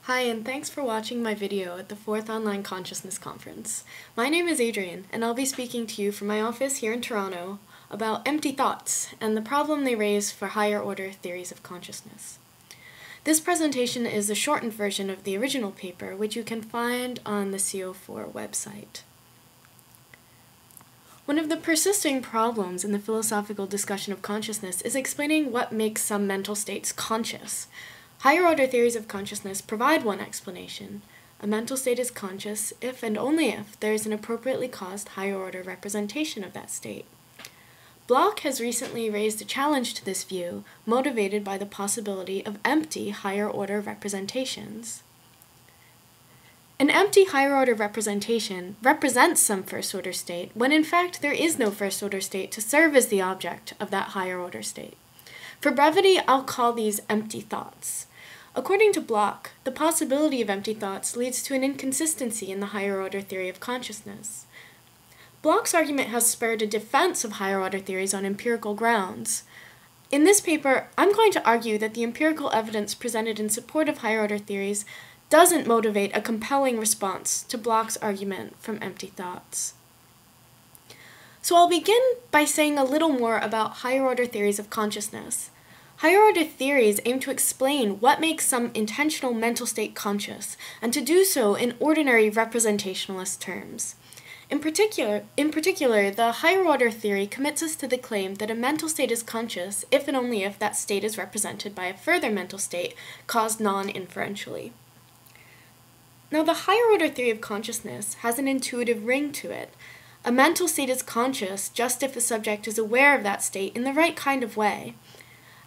Hi, and thanks for watching my video at the 4th Online Consciousness Conference. My name is Adrienne, and I'll be speaking to you from my office here in Toronto about empty thoughts and the problem they raise for higher-order theories of consciousness. This presentation is a shortened version of the original paper, which you can find on the CO4 website. One of the persisting problems in the philosophical discussion of consciousness is explaining what makes some mental states conscious. Higher-order theories of consciousness provide one explanation. A mental state is conscious if and only if there is an appropriately caused higher-order representation of that state. Bloch has recently raised a challenge to this view, motivated by the possibility of empty higher-order representations. An empty higher-order representation represents some first-order state, when in fact there is no first-order state to serve as the object of that higher-order state. For brevity, I'll call these empty thoughts. According to Bloch, the possibility of empty thoughts leads to an inconsistency in the higher-order theory of consciousness. Bloch's argument has spurred a defense of higher-order theories on empirical grounds. In this paper, I'm going to argue that the empirical evidence presented in support of higher-order theories doesn't motivate a compelling response to Bloch's argument from empty thoughts. So I'll begin by saying a little more about higher-order theories of consciousness. Higher-order theories aim to explain what makes some intentional mental state conscious, and to do so in ordinary representationalist terms. In particular, the higher-order theory commits us to the claim that a mental state is conscious if and only if that state is represented by a further mental state caused non-inferentially. Now, the higher-order theory of consciousness has an intuitive ring to it. A mental state is conscious just if the subject is aware of that state in the right kind of way.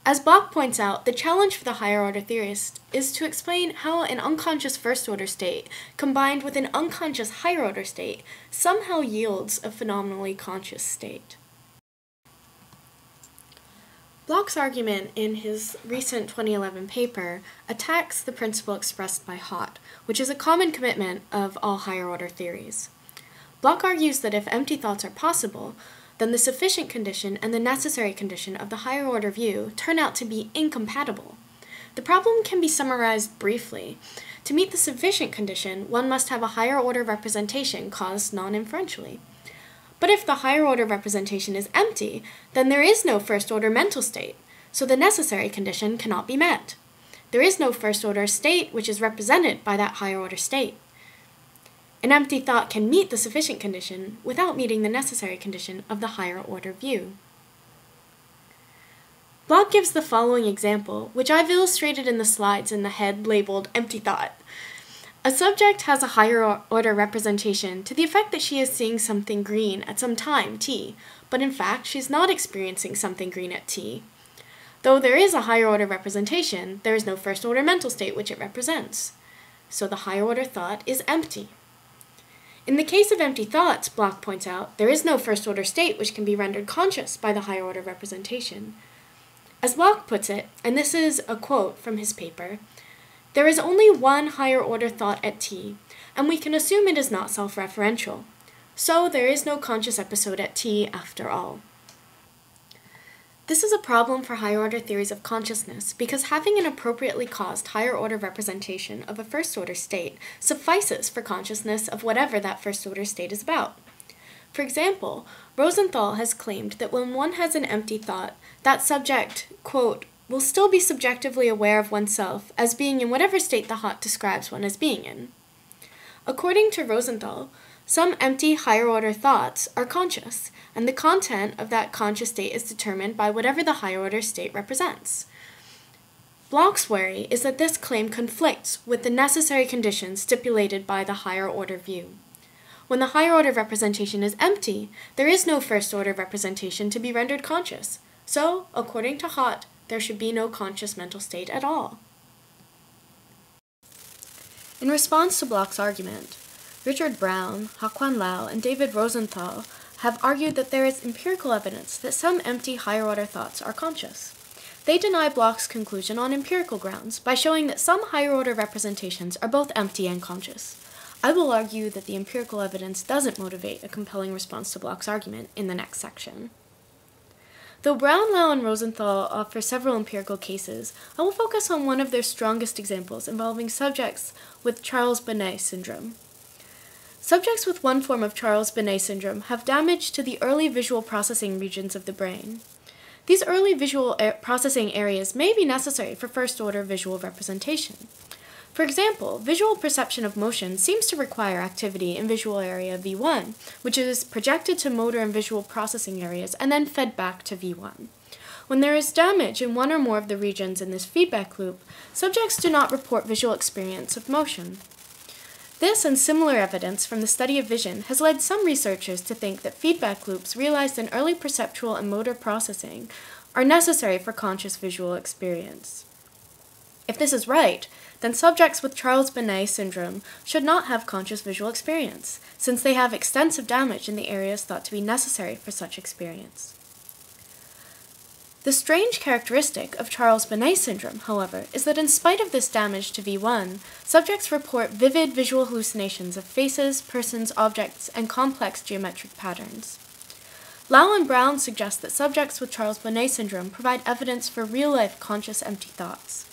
As Bloch points out, the challenge for the higher-order theorist is to explain how an unconscious first-order state, combined with an unconscious higher-order state, somehow yields a phenomenally conscious state. Bloch's argument in his recent 2011 paper attacks the principle expressed by Hott, which is a common commitment of all higher-order theories. Bloch argues that if empty thoughts are possible, then the sufficient condition and the necessary condition of the higher-order view turn out to be incompatible. The problem can be summarized briefly. To meet the sufficient condition, one must have a higher-order representation caused non-inferentially. But if the higher-order representation is empty, then there is no first-order mental state, so the necessary condition cannot be met. There is no first-order state which is represented by that higher-order state. An empty thought can meet the sufficient condition without meeting the necessary condition of the higher-order view. Bloch gives the following example, which I've illustrated in the slides in the head labeled empty thought. A subject has a higher-order representation to the effect that she is seeing something green at some time, t, but in fact she's not experiencing something green at t. Though there is a higher-order representation, there is no first-order mental state which it represents. So the higher-order thought is empty. In the case of empty thoughts, Bloch points out, there is no first-order state which can be rendered conscious by the higher-order representation. As Bloch puts it, and this is a quote from his paper, there is only one higher-order thought at t, and we can assume it is not self-referential. So there is no conscious episode at t after all. This is a problem for higher-order theories of consciousness because having an appropriately caused higher-order representation of a first-order state suffices for consciousness of whatever that first-order state is about. For example, Rosenthal has claimed that when one has an empty thought, that subject, quote, will still be subjectively aware of oneself as being in whatever state the Hott describes one as being in. According to Rosenthal, some empty higher-order thoughts are conscious, and the content of that conscious state is determined by whatever the higher-order state represents. Bloch's worry is that this claim conflicts with the necessary conditions stipulated by the higher-order view. When the higher-order representation is empty, there is no first-order representation to be rendered conscious, so, according to Hott, there should be no conscious mental state at all. In response to Bloch's argument, Richard Brown, Haquan Lau, and David Rosenthal have argued that there is empirical evidence that some empty higher-order thoughts are conscious. They deny Bloch's conclusion on empirical grounds by showing that some higher-order representations are both empty and conscious. I will argue that the empirical evidence doesn't motivate a compelling response to Bloch's argument in the next section. Though Brown, Lau, and Rosenthal offer several empirical cases, I will focus on one of their strongest examples involving subjects with Charles-Bonnet syndrome. Subjects with one form of Charles-Bonnet syndrome have damage to the early visual processing regions of the brain. These early visual processing areas may be necessary for first-order visual representation. For example, visual perception of motion seems to require activity in visual area V1, which is projected to motor and visual processing areas and then fed back to V1. When there is damage in one or more of the regions in this feedback loop, subjects do not report visual experience of motion. This and similar evidence from the study of vision has led some researchers to think that feedback loops realized in early perceptual and motor processing are necessary for conscious visual experience. If this is right, then subjects with Charles-Bonnet syndrome should not have conscious visual experience, since they have extensive damage in the areas thought to be necessary for such experience. The strange characteristic of Charles-Bonnet syndrome, however, is that in spite of this damage to V1, subjects report vivid visual hallucinations of faces, persons, objects, and complex geometric patterns. Lau and Brown suggest that subjects with Charles-Bonnet syndrome provide evidence for real-life conscious empty thoughts.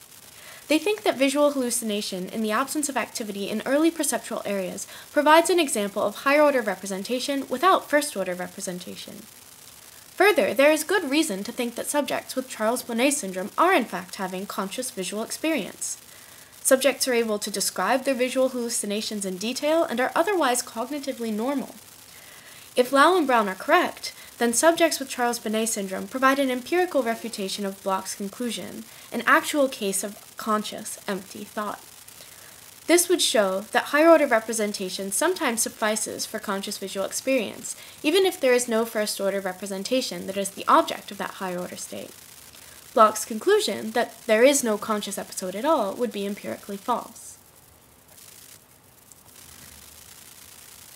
They think that visual hallucination in the absence of activity in early perceptual areas provides an example of higher-order representation without first-order representation. Further, there is good reason to think that subjects with Charles-Bonnet syndrome are in fact having conscious visual experience. Subjects are able to describe their visual hallucinations in detail and are otherwise cognitively normal. If Lau and Brown are correct, then subjects with Charles-Bonnet syndrome provide an empirical refutation of Bloch's conclusion, an actual case of conscious empty thought. This would show that higher-order representation sometimes suffices for conscious visual experience, even if there is no first-order representation that is the object of that higher-order state. Bloch's conclusion that there is no conscious episode at all would be empirically false.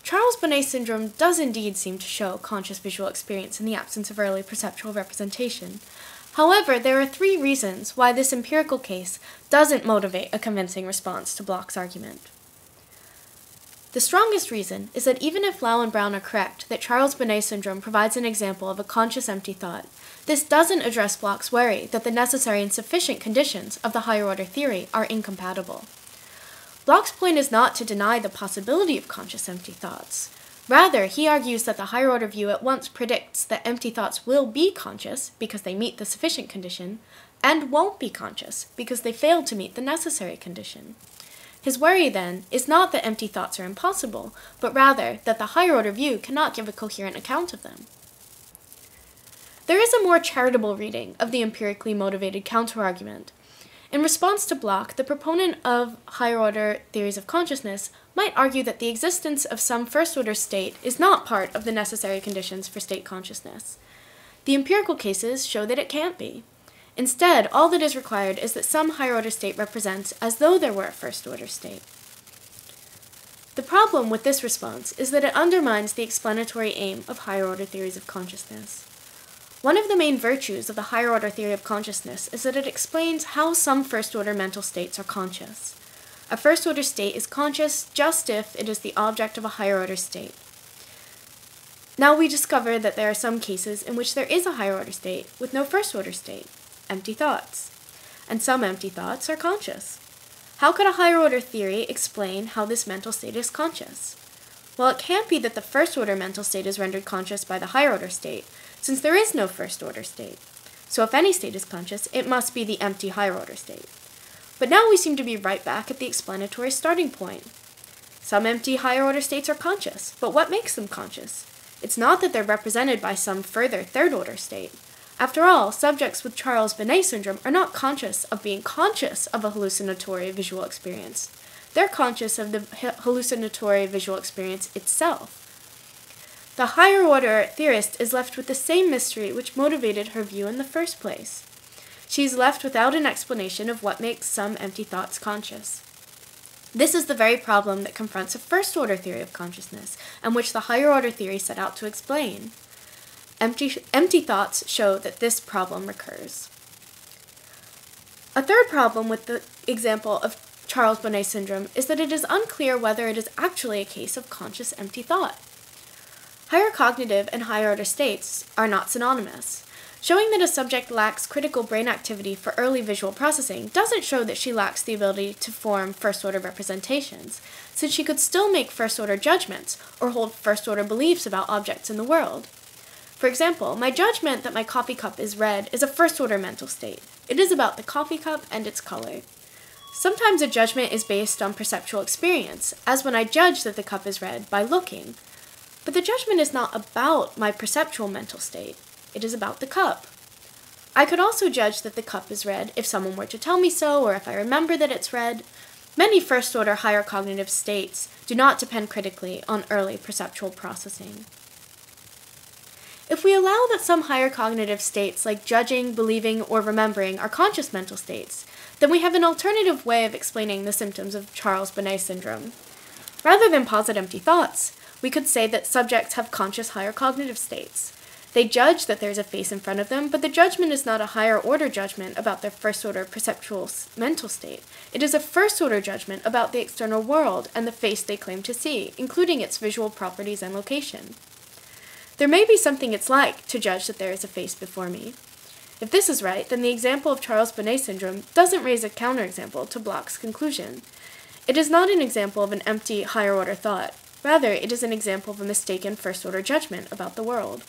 Charles-Bonnet syndrome does indeed seem to show conscious visual experience in the absence of early perceptual representation. However, there are three reasons why this empirical case doesn't motivate a convincing response to Bloch's argument. The strongest reason is that even if Lau and Brown are correct that Charles-Bonnet syndrome provides an example of a conscious empty thought, this doesn't address Bloch's worry that the necessary and sufficient conditions of the higher-order theory are incompatible. Bloch's point is not to deny the possibility of conscious empty thoughts. Rather, he argues that the higher-order view at once predicts that empty thoughts will be conscious because they meet the sufficient condition, and won't be conscious because they fail to meet the necessary condition. His worry, then, is not that empty thoughts are impossible, but rather that the higher-order view cannot give a coherent account of them. There is a more charitable reading of the empirically motivated counterargument. In response to Bloch, the proponent of higher-order theories of consciousness might argue that the existence of some first-order state is not part of the necessary conditions for state consciousness. The empirical cases show that it can't be. Instead, all that is required is that some higher-order state represents as though there were a first-order state. The problem with this response is that it undermines the explanatory aim of higher-order theories of consciousness. One of the main virtues of the higher-order theory of consciousness is that it explains how some first-order mental states are conscious. A first-order state is conscious just if it is the object of a higher-order state. Now we discover that there are some cases in which there is a higher-order state with no first-order state, empty thoughts, and some empty thoughts are conscious. How could a higher-order theory explain how this mental state is conscious? Well, it can't be that the first-order mental state is rendered conscious by the higher-order state, since there is no first-order state. So if any state is conscious, it must be the empty higher-order state. But now we seem to be right back at the explanatory starting point. Some empty higher-order states are conscious, but what makes them conscious? It's not that they're represented by some further third-order state. After all, subjects with Charles-Bonnet syndrome are not conscious of being conscious of a hallucinatory visual experience. They're conscious of the hallucinatory visual experience itself. The higher-order theorist is left with the same mystery which motivated her view in the first place. She is left without an explanation of what makes some empty thoughts conscious. This is the very problem that confronts a first-order theory of consciousness, and which the higher-order theory set out to explain. Empty thoughts show that this problem recurs. A third problem with the example of Charles-Bonnet syndrome is that it is unclear whether it is actually a case of conscious empty thought. Higher cognitive and higher order states are not synonymous. Showing that a subject lacks critical brain activity for early visual processing doesn't show that she lacks the ability to form first-order representations, since she could still make first-order judgments or hold first-order beliefs about objects in the world. For example, my judgment that my coffee cup is red is a first-order mental state. It is about the coffee cup and its color. Sometimes a judgment is based on perceptual experience, as when I judge that the cup is red by looking. But the judgment is not about my perceptual mental state. It is about the cup. I could also judge that the cup is red if someone were to tell me so, or if I remember that it's red. Many first-order higher cognitive states do not depend critically on early perceptual processing. If we allow that some higher cognitive states, like judging, believing, or remembering, are conscious mental states, then we have an alternative way of explaining the symptoms of Charles Bonnet syndrome. Rather than posit empty thoughts, we could say that subjects have conscious higher cognitive states. They judge that there's a face in front of them, but the judgment is not a higher-order judgment about their first-order perceptual mental state. It is a first-order judgment about the external world and the face they claim to see, including its visual properties and location. There may be something it's like to judge that there is a face before me. If this is right, then the example of Charles Bonnet syndrome doesn't raise a counterexample to Bloch's conclusion. It is not an example of an empty, higher-order thought. Rather, it is an example of a mistaken first-order judgment about the world.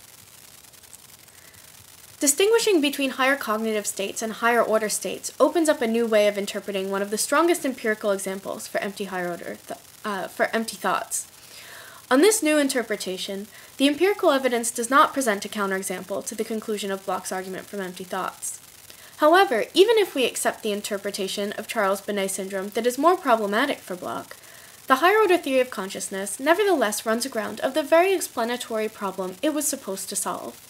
Distinguishing between higher cognitive states and higher-order states opens up a new way of interpreting one of the strongest empirical examples for empty thoughts. On this new interpretation, the empirical evidence does not present a counterexample to the conclusion of Bloch's argument from empty thoughts. However, even if we accept the interpretation of Charles Bonnet syndrome that is more problematic for Bloch, the higher-order theory of consciousness nevertheless runs aground of the very explanatory problem it was supposed to solve.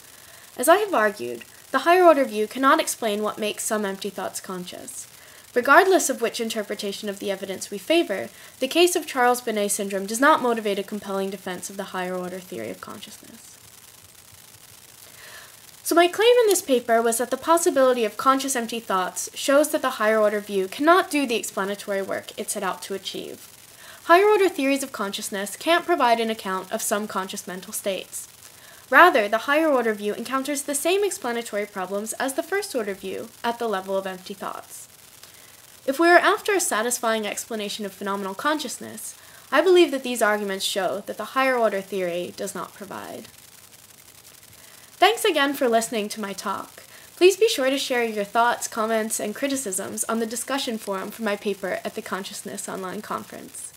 As I have argued, the higher-order view cannot explain what makes some empty thoughts conscious. Regardless of which interpretation of the evidence we favor, the case of Charles Bonnet syndrome does not motivate a compelling defense of the higher-order theory of consciousness. So my claim in this paper was that the possibility of conscious empty thoughts shows that the higher-order view cannot do the explanatory work it set out to achieve. Higher-order theories of consciousness can't provide an account of some conscious mental states. Rather, the higher-order view encounters the same explanatory problems as the first-order view at the level of empty thoughts. If we are after a satisfying explanation of phenomenal consciousness, I believe that these arguments show that the higher-order theory does not provide. Thanks again for listening to my talk. Please be sure to share your thoughts, comments, and criticisms on the discussion forum for my paper at the Consciousness Online Conference.